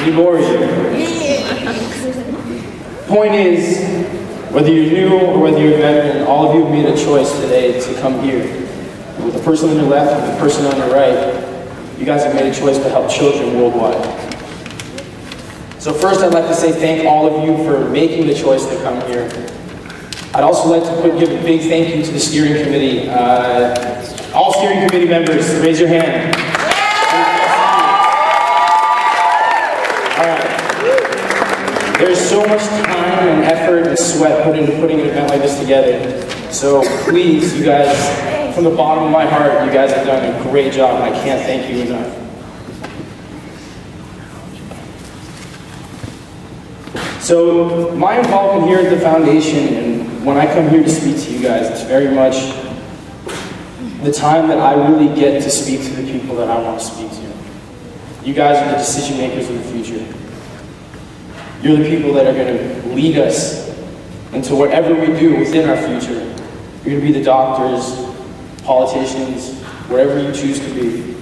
Need more of you. Point is, whether you're new or whether you're a veteran, all of you have made a choice today to come here. With the person on your left and the person on your right, you guys have made a choice to help children worldwide. So first, I'd like to say thank all of you for making the choice to come here. I'd also like to give a big thank you to the steering committee. All steering committee members, raise your hand. All right. There's so much time and effort and sweat put into putting an event like this together. So please, you guys, from the bottom of my heart, you guys have done a great job, and I can't thank you enough. So my involvement here at the foundation, and when I come here to speak to you guys, it's very much the time that I really get to speak to the people that I want to speak to. You guys are the decision makers of the future. You're the people that are going to lead us into whatever we do within our future. You're going to be the doctors, politicians, wherever you choose to be.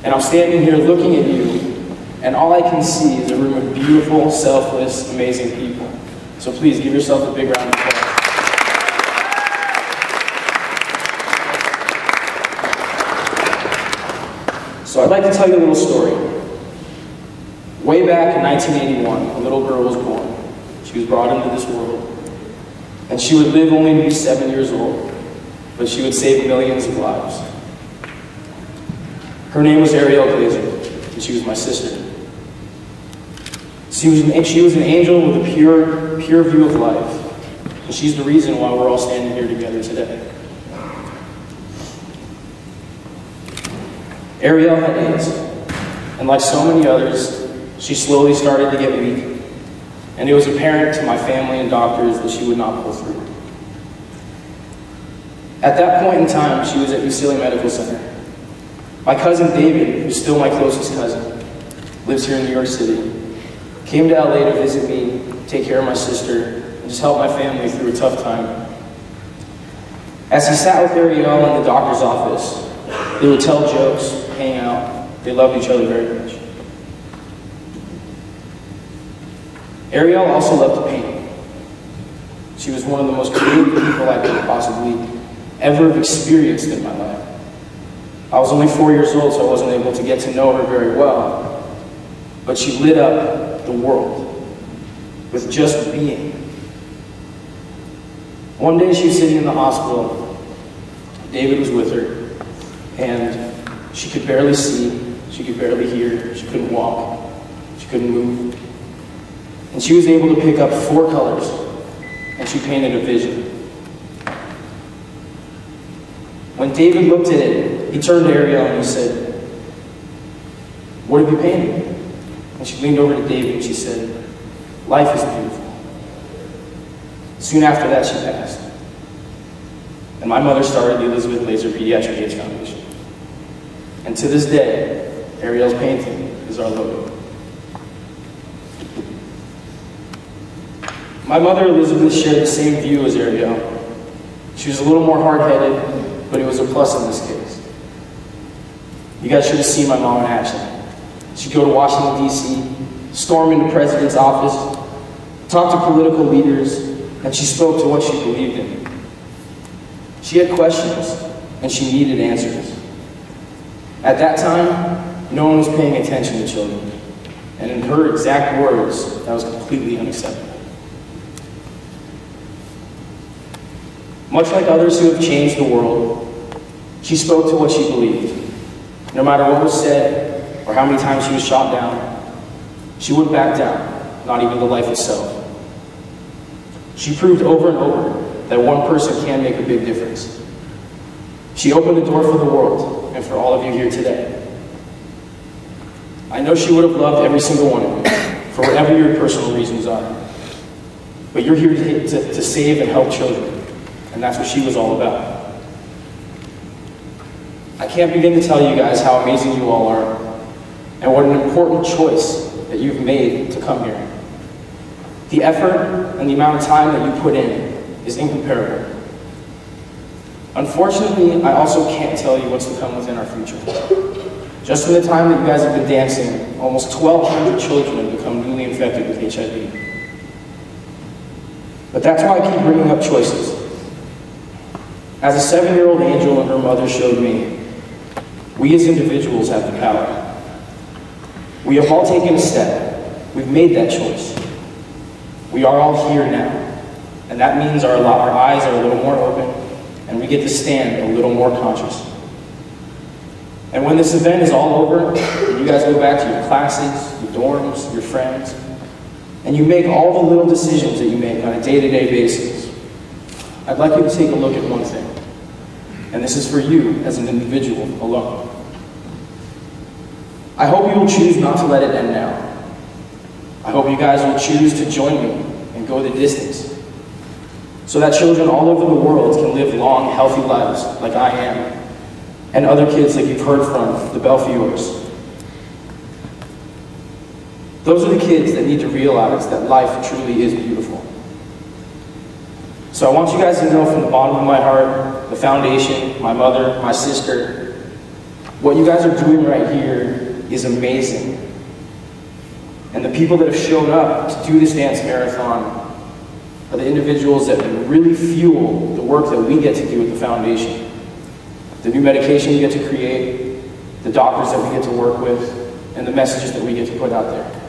And I'm standing here looking at you, and all I can see is a room of beautiful, selfless, amazing people. So please give yourself a big round of applause. So I'd like to tell you a little story. Way back in 1981, a little girl was born. She was brought into this world. And she would live only to be 7 years old, but she would save millions of lives. Her name was Glaser, and she was my sister. She was an angel with a pure view of life, and she's the reason why we're all standing here together today. Ariel had AIDS, and like so many others, she slowly started to get weak, and it was apparent to my family and doctors that she would not pull through. At that point in time, she was at UCLA Medical Center. My cousin David, who's still my closest cousin, lives here in New York City, came to LA to visit me, take care of my sister, and just help my family through a tough time. As he sat with Ariel in the doctor's office, they would tell jokes, hang out. They loved each other very much. Ariel also loved to paint. She was one of the most creative people I could possibly ever have experienced in my life. I was only 4 years old, so I wasn't able to get to know her very well, but she lit up the world with just being. One day she was sitting in the hospital. David was with her, and she could barely see, she could barely hear, she couldn't walk, she couldn't move. And she was able to pick up 4 colors, and she painted a vision. When David looked at it, he turned to Ariel and he said, "What have you painted?" And she leaned over to David and she said, "Life is beautiful." Soon after that, she passed. And my mother started the Elizabeth Glaser Pediatric AIDS Foundation. And to this day, Ariel's painting is our logo. My mother, Elizabeth, shared the same view as Ariel. She was a little more hard-headed, but it was a plus in this case. You guys should have seen my mom in action. She'd go to Washington, D.C., storm into the president's office, talk to political leaders, and she spoke to what she believed in. She had questions, and she needed answers. At that time, no one was paying attention to children. And in her exact words, that was completely unacceptable. Much like others who have changed the world, she spoke to what she believed. No matter what was said, or how many times she was shot down, she wouldn't back down, not even to life itself. She proved over and over that one person can make a big difference. She opened the door for the world, and for all of you here today. I know she would have loved every single one of you, for whatever your personal reasons are. But you're here to save and help children, and that's what she was all about. I can't begin to tell you guys how amazing you all are, and what an important choice that you've made to come here. The effort and the amount of time that you put in is incomparable. Unfortunately, I also can't tell you what's to come within our future. Just in the time that you guys have been dancing, almost 1,200 children have become newly infected with HIV. But that's why I keep bringing up choices. As a 7-year-old angel and her mother showed me, we as individuals have the power. We have all taken a step. We've made that choice. We are all here now. And that means our eyes are a little more open, and we get to stand a little more conscious. And when this event is all over, and you guys go back to your classes, your dorms, your friends, and you make all the little decisions that you make on a day-to-day basis, I'd like you to take a look at one thing. And this is for you as an individual alone. I hope you will choose not to let it end now. I hope you guys will choose to join me and go the distance, so that children all over the world can live long, healthy lives like I am, and other kids like you've heard from, the Belfiors. Those are the kids that need to realize that life truly is beautiful. So I want you guys to know from the bottom of my heart, the foundation, my mother, my sister, what you guys are doing right here is amazing. And the people that have shown up to do this dance marathon are the individuals that really fuel the work that we get to do at the foundation. The new medication we get to create, the doctors that we get to work with, and the messages that we get to put out there.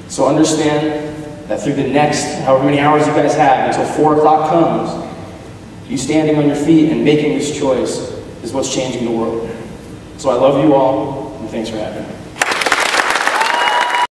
So understand that through the next however many hours you guys have until 4 o'clock comes, you standing on your feet and making this choice is what's changing the world. So I love you all, and thanks for having me.